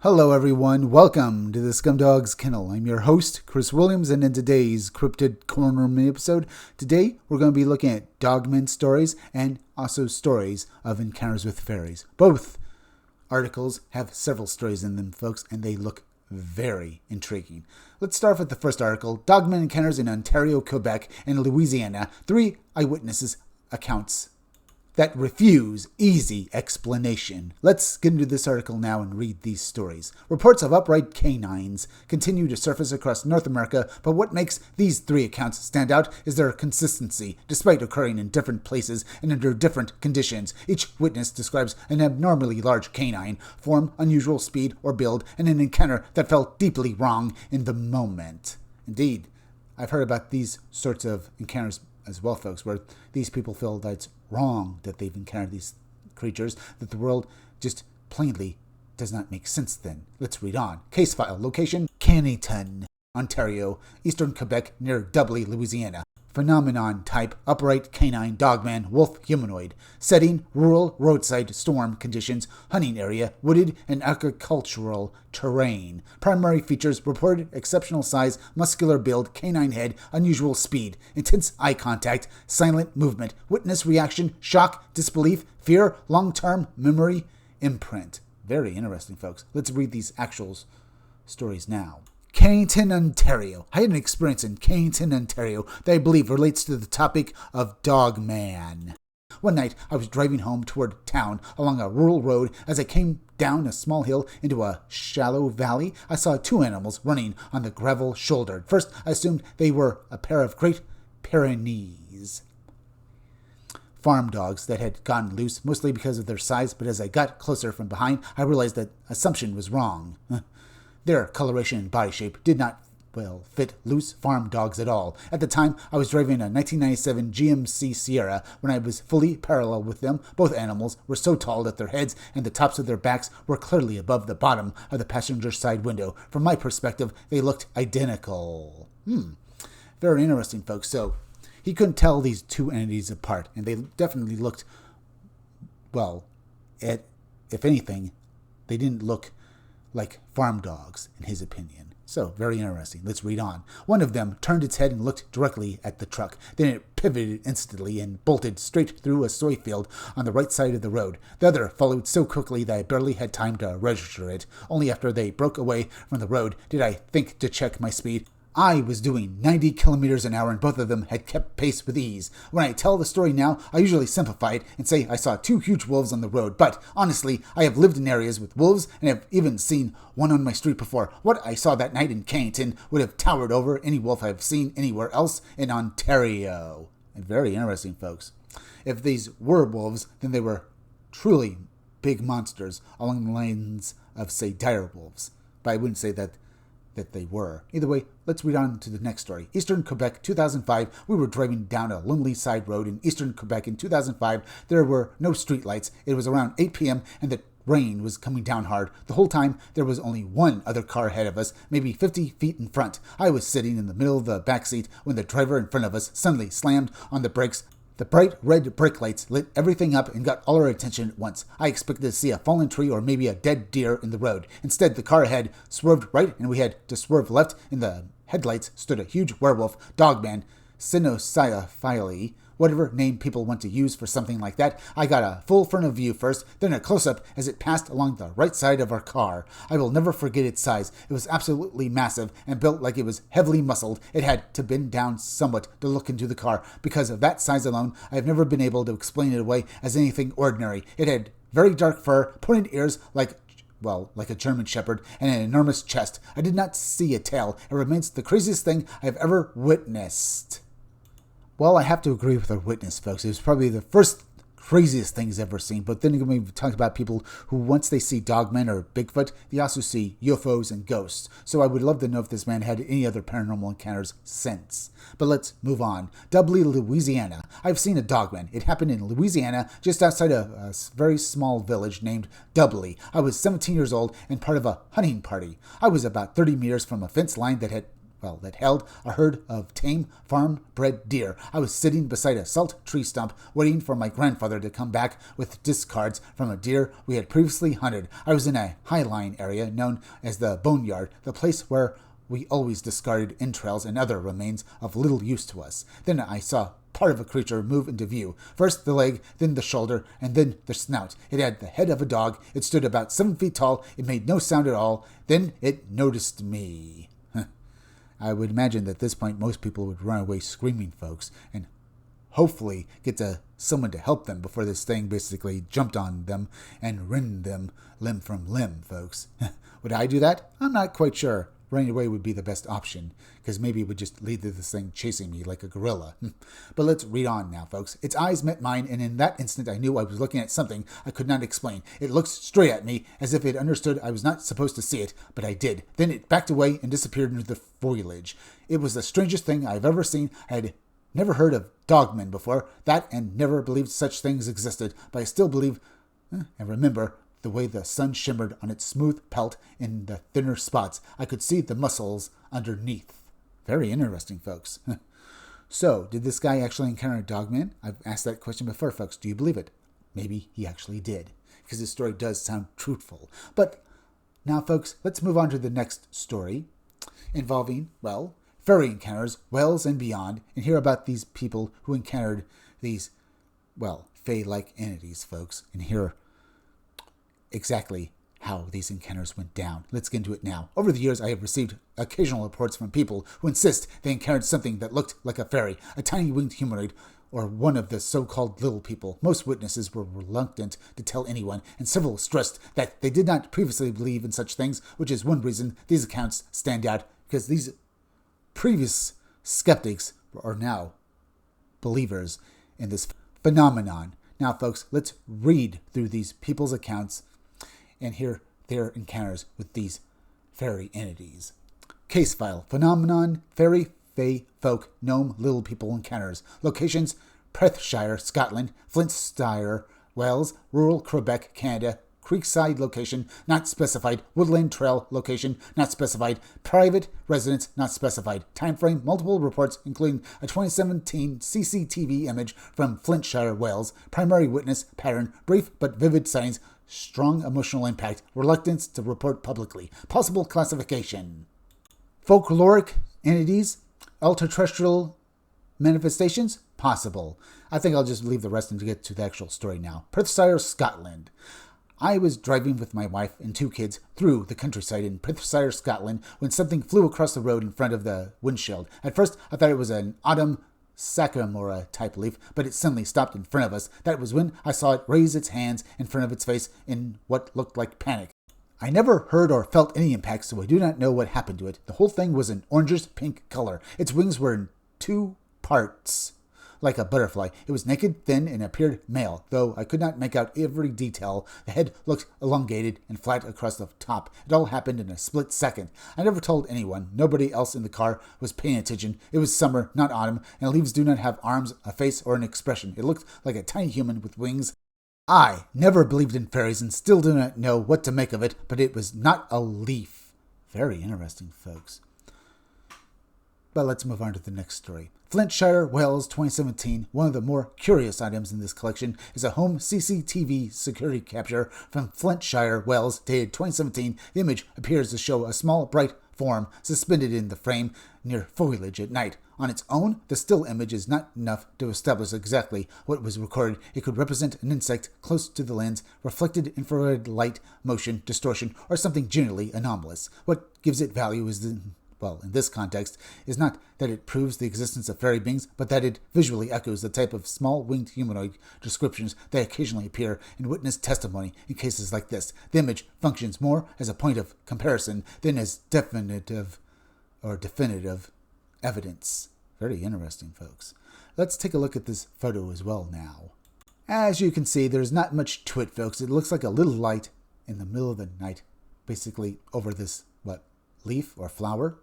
Hello everyone, welcome to the Scumdog's Kennel. I'm your host, Chris Williams, and in today's Cryptid Corner mini episode, today we're going to be looking at dogman stories and also stories of encounters with fairies. Both articles have several stories in them, folks, and they look very intriguing. Let's start with the first article, Dogman Encounters in Ontario, Quebec, and Louisiana, 3 eyewitnesses accounts that refuse easy explanation. Let's get into this article now and read these stories. Reports of upright canines continue to surface across North America, but what makes these 3 accounts stand out is their consistency, despite occurring in different places and under different conditions. Each witness describes an abnormally large canine, form, unusual speed or build, and an encounter that felt deeply wrong in the moment. Indeed, I've heard about these sorts of encounters as well, folks, where these people feel that it's wrong that they've encountered these creatures, that the world just plainly does not make sense then. Let's read on. Case file. Location, Cannington, Ontario, Eastern Quebec, near Dubly, Louisiana. Phenomenon type, upright canine, dogman, wolf, humanoid. Setting, rural, roadside, storm conditions, hunting area, wooded and agricultural terrain. Primary features, reported exceptional size, muscular build, canine head, unusual speed, intense eye contact, silent movement, witness reaction, shock, disbelief, fear, long-term memory, imprint. Very interesting, folks. Let's read these actual stories now. Cannington, Ontario. I had an experience in Cannington, Ontario that I believe relates to the topic of dogman. One night, I was driving home toward town along a rural road. As I came down a small hill into a shallow valley, I saw 2 animals running on the gravel shoulder. First, I assumed they were a pair of Great Pyrenees farm dogs that had gotten loose, mostly because of their size, but as I got closer from behind, I realized that assumption was wrong. Their coloration and body shape did not, fit loose farm dogs at all. At the time, I was driving a 1997 GMC Sierra when I was fully parallel with them. Both animals were so tall that their heads and the tops of their backs were clearly above the bottom of the passenger side window. From my perspective, they looked identical. Very interesting, folks. So, he couldn't tell these 2 entities apart, and they definitely looked, if anything, they didn't look like farm dogs, in his opinion. So, very interesting. Let's read on. One of them turned its head and looked directly at the truck. Then it pivoted instantly and bolted straight through a soy field on the right side of the road. The other followed so quickly that I barely had time to register it. Only after they broke away from the road did I think to check my speed. I was doing 90 kilometers an hour and both of them had kept pace with ease. When I tell the story now, I usually simplify it and say I saw 2 huge wolves on the road, but honestly, I have lived in areas with wolves and have even seen one on my street before. What I saw that night in Cannington would have towered over any wolf I've seen anywhere else in Ontario. And very interesting, folks. If these were wolves, then they were truly big monsters along the lines of, say, dire wolves. But I wouldn't say that they were. Either way, let's read on to the next story. Eastern Quebec, 2005. We were driving down a lonely side road in Eastern Quebec in 2005. There were no streetlights. It was around 8 p.m. and the rain was coming down hard. The whole time, there was only one other car ahead of us, maybe 50 feet in front. I was sitting in the middle of the back seat when the driver in front of us suddenly slammed on the brakes. The bright red brake lights lit everything up and got all our attention at once. I expected to see a fallen tree or maybe a dead deer in the road. Instead, the car ahead swerved right and we had to swerve left. In the headlights stood a huge werewolf, dogman, Cynocephali, whatever name people want to use for something like that. I got a full front of view first, then a close-up as it passed along the right side of our car. I will never forget its size. It was absolutely massive and built like it was heavily muscled. It had to bend down somewhat to look into the car. Because of that size alone, I have never been able to explain it away as anything ordinary. It had very dark fur, pointed ears like a German shepherd, and an enormous chest. I did not see a tail. It remains the craziest thing I have ever witnessed. Well, I have to agree with our witness, folks. It was probably the first craziest things ever seen. But then again, we've talked about people who, once they see dogmen or Bigfoot, they also see UFOs and ghosts. So I would love to know if this man had any other paranormal encounters since. But let's move on. Dubly, Louisiana. I've seen a dogman. It happened in Louisiana, just outside a very small village named Dubly. I was 17 years old and part of a hunting party. I was about 30 meters from a fence line that had that held a herd of tame farm-bred deer. I was sitting beside a salt tree stump, waiting for my grandfather to come back with discards from a deer we had previously hunted. I was in a high-lying area known as the boneyard, the place where we always discarded entrails and other remains of little use to us. Then I saw part of a creature move into view. First the leg, then the shoulder, and then the snout. It had the head of a dog. It stood about 7 feet tall. It made no sound at all. Then it noticed me. I would imagine that at this point most people would run away screaming, folks, and hopefully get someone to help them before this thing basically jumped on them and rend them limb from limb, folks. Would I do that? I'm not quite sure. Running away would be the best option, because maybe it would just lead to this thing chasing me like a gorilla. But let's read on now, folks. Its eyes met mine, and in that instant I knew I was looking at something I could not explain. It looked straight at me, as if it understood I was not supposed to see it, but I did. Then it backed away and disappeared into the foliage. It was the strangest thing I've ever seen. I had never heard of dogmen before, that, and never believed such things existed, but I still believe and remember the way the sun shimmered on its smooth pelt in the thinner spots. I could see the muscles underneath. Very interesting, folks. So, did this guy actually encounter a dogman? I've asked that question before, folks. Do you believe it? Maybe he actually did, because his story does sound truthful. But now, folks, let's move on to the next story involving, fairy encounters, Wales and beyond, and hear about these people who encountered these, fae-like entities, folks, and hear exactly how these encounters went down. Let's get into it now. Over the years, I have received occasional reports from people who insist they encountered something that looked like a fairy, a tiny winged humanoid, or one of the so-called little people. Most witnesses were reluctant to tell anyone, and several stressed that they did not previously believe in such things, which is one reason these accounts stand out, because these previous skeptics are now believers in this phenomenon. Now, folks, let's read through these people's accounts and hear their encounters with these fairy entities. Case file: Phenomenon, fairy, fae, folk, gnome, little people encounters. Locations: Perthshire, Scotland; Flintshire, Wales; rural Quebec, Canada; Creekside location, not specified; Woodland Trail location, not specified; private residence, not specified; time frame: multiple reports, including a 2017 CCTV image from Flintshire, Wales; primary witness pattern: brief but vivid sightings, strong emotional impact, reluctance to report publicly. Possible classification: folkloric entities, ultra-terrestrial manifestations, possible. I think I'll just leave the rest and get to the actual story now. Perthshire, Scotland. I was driving with my wife and 2 kids through the countryside in Perthshire, Scotland, when something flew across the road in front of the windshield. At first, I thought it was an autumn sycamore type leaf, but it suddenly stopped in front of us. That was when I saw it raise its hands in front of its face in what looked like panic. I never heard or felt any impact, so I do not know what happened to it. The whole thing was an orangish-pink color. Its wings were in 2 parts, like a butterfly. It was naked, thin, and appeared male, though I could not make out every detail. The head looked elongated and flat across the top. It all happened in a split second. I never told anyone. Nobody else in the car was paying attention. It was summer, not autumn, and leaves do not have arms, a face, or an expression. It looked like a tiny human with wings. I never believed in fairies and still do not know what to make of it, but it was not a leaf. Very interesting, folks. But let's move on to the next story. Flintshire, Wales, 2017. One of the more curious items in this collection is a home CCTV security capture from Flintshire, Wales, dated 2017. The image appears to show a small, bright form suspended in the frame near foliage at night. On its own, the still image is not enough to establish exactly what was recorded. It could represent an insect close to the lens, reflected infrared light, motion, distortion, or something generally anomalous. What gives it value is in this context, is not that it proves the existence of fairy beings, but that it visually echoes the type of small winged humanoid descriptions that occasionally appear in witness testimony in cases like this. The image functions more as a point of comparison than as definitive evidence. Very interesting, folks. Let's take a look at this photo as well now. As you can see, there's not much to it, folks. It looks like a little light in the middle of the night, basically over this, leaf or flower?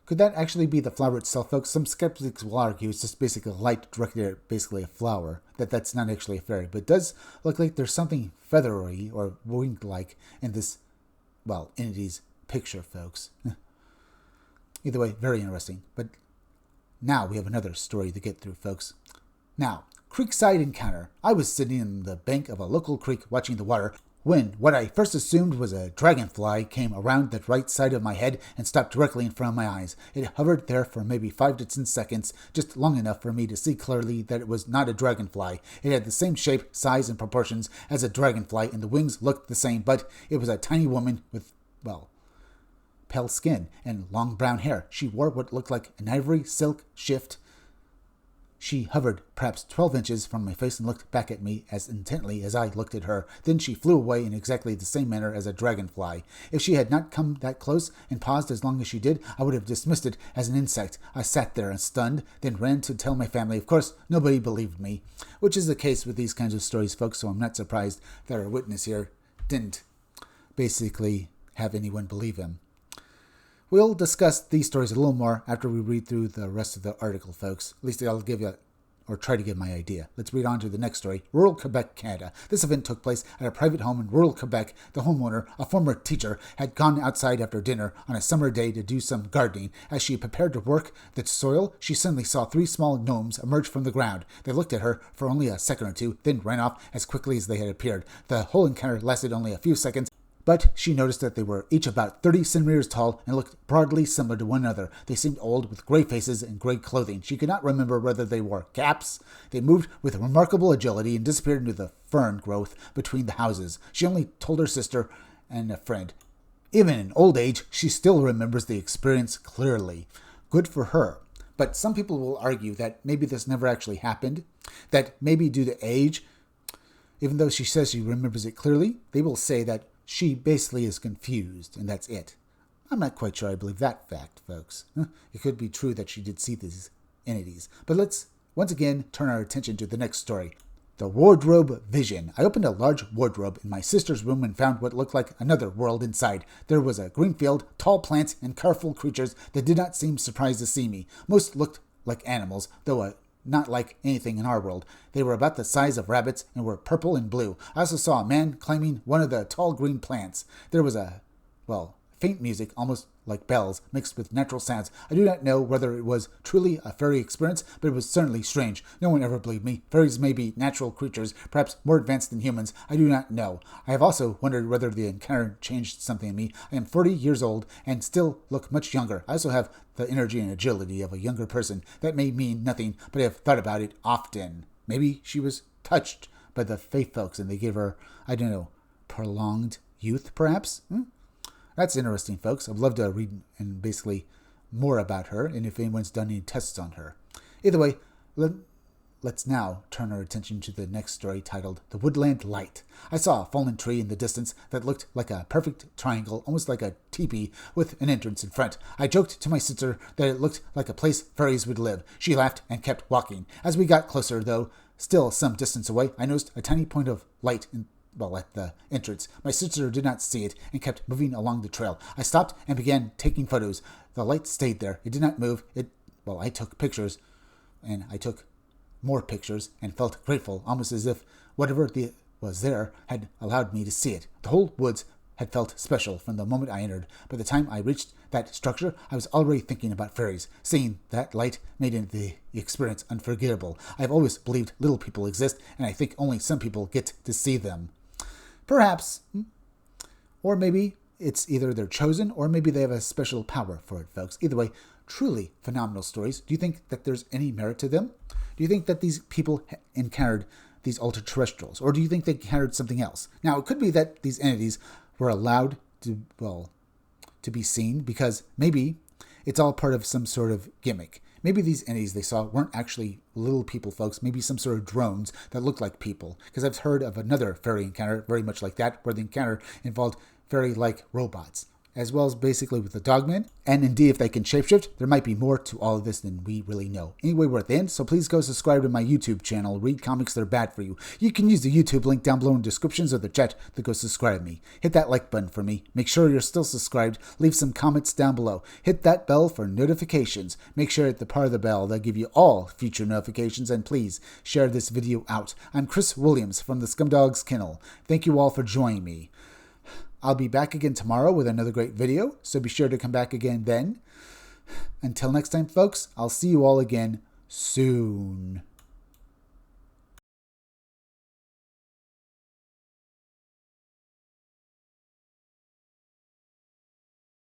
Could that actually be the flower itself, folks? Some skeptics will argue it's just basically a light directed at basically a flower, that's not actually a fairy. But it does look like there's something feathery or winged-like in this, entity's picture, folks. Either way, very interesting. But now we have another story to get through, folks. Now, creekside encounter. I was sitting in the bank of a local creek watching the water when what I first assumed was a dragonfly came around the right side of my head and stopped directly in front of my eyes. It hovered there for maybe 5 to 10 seconds, just long enough for me to see clearly that it was not a dragonfly. It had the same shape, size, and proportions as a dragonfly, and the wings looked the same, but it was a tiny woman with, well, pale skin and long brown hair. She wore what looked like an ivory silk shift. She hovered perhaps 12 inches from my face and looked back at me as intently as I looked at her. Then she flew away in exactly the same manner as a dragonfly. If she had not come that close and paused as long as she did, I would have dismissed it as an insect. I sat there stunned, then ran to tell my family. Of course, nobody believed me, which is the case with these kinds of stories, folks, so I'm not surprised that our witness here didn't basically have anyone believe him. We'll discuss these stories a little more after we read through the rest of the article, folks. At least I'll give you, or try to give my idea. Let's read on to the next story. Rural Quebec, Canada. This event took place at a private home in rural Quebec. The homeowner, a former teacher, had gone outside after dinner on a summer day to do some gardening. As she prepared to work the soil, she suddenly saw 3 small gnomes emerge from the ground. They looked at her for only a second or two, then ran off as quickly as they had appeared. The whole encounter lasted only a few seconds, but she noticed that they were each about 30 centimeters tall and looked broadly similar to one another. They seemed old, with gray faces and gray clothing. She could not remember whether they wore caps. They moved with remarkable agility and disappeared into the fern growth between the houses. She only told her sister and a friend. Even in old age, she still remembers the experience clearly. Good for her. But some people will argue that maybe this never actually happened, that maybe due to age, even though she says she remembers it clearly, they will say that she basically is confused, and that's it. I'm not quite sure I believe that fact, folks. It could be true that she did see these entities. But let's once again turn our attention to the next story. The wardrobe vision. I opened a large wardrobe in my sister's room and found what looked like another world inside. There was a green field, tall plants, and colorful creatures that did not seem surprised to see me. Most looked like animals, though not like anything in our world. They were about the size of rabbits and were purple and blue. I also saw a man climbing one of the tall green plants. There was faint music, almost like bells, mixed with natural sounds. I do not know whether it was truly a fairy experience, but it was certainly strange. No one ever believed me. Fairies may be natural creatures, perhaps more advanced than humans. I do not know. I have also wondered whether the encounter changed something in me. I am 40 years old and still look much younger. I also have the energy and agility of a younger person. That may mean nothing, but I have thought about it often. Maybe she was touched by the faith folks and they gave her, prolonged youth, perhaps? That's interesting, folks. I'd love to read and basically more about her and if anyone's done any tests on her. Either way, let's now turn our attention to the next story titled The Woodland Light. I saw a fallen tree in the distance that looked like a perfect triangle, almost like a teepee with an entrance in front. I joked to my sister that it looked like a place fairies would live. She laughed and kept walking. As we got closer, though, still some distance away, I noticed a tiny point of light at the entrance. My sister did not see it and kept moving along the trail. I stopped and began taking photos. The light stayed there. It did not move. I took pictures, and I took more pictures and felt grateful, almost as if whatever was there had allowed me to see it. The whole woods had felt special from the moment I entered. By the time I reached that structure, I was already thinking about fairies. Seeing that light made the experience unforgettable. I have always believed little people exist, and I think only some people get to see them. Perhaps. Or maybe it's either they're chosen or maybe they have a special power for it, folks. Either way, truly phenomenal stories. Do you think that there's any merit to them? Do you think that these people encountered these ultra-terrestrials? Or do you think they encountered something else? Now, it could be that these entities were allowed to be seen because maybe it's all part of some sort of gimmick. Maybe these entities they saw weren't actually little people, folks. Maybe some sort of drones that looked like people. Because I've heard of another fairy encounter very much like that, where the encounter involved fairy-like robots, as well as basically with the dogman. And indeed, if they can shapeshift, there might be more to all of this than we really know. Anyway, we're at the end, so please go subscribe to my YouTube channel, Read Comics That Are Bad For You. You can use the YouTube link down below in the descriptions or the chat to go subscribe me. Hit that like button for me. Make sure you're still subscribed. Leave some comments down below. Hit that bell for notifications. Make sure at the part of the bell that give you all future notifications, and please share this video out. I'm Chris Williams from the Scumdogs Kennel. Thank you all for joining me. I'll be back again tomorrow with another great video, so be sure to come back again then. Until next time, folks, I'll see you all again soon.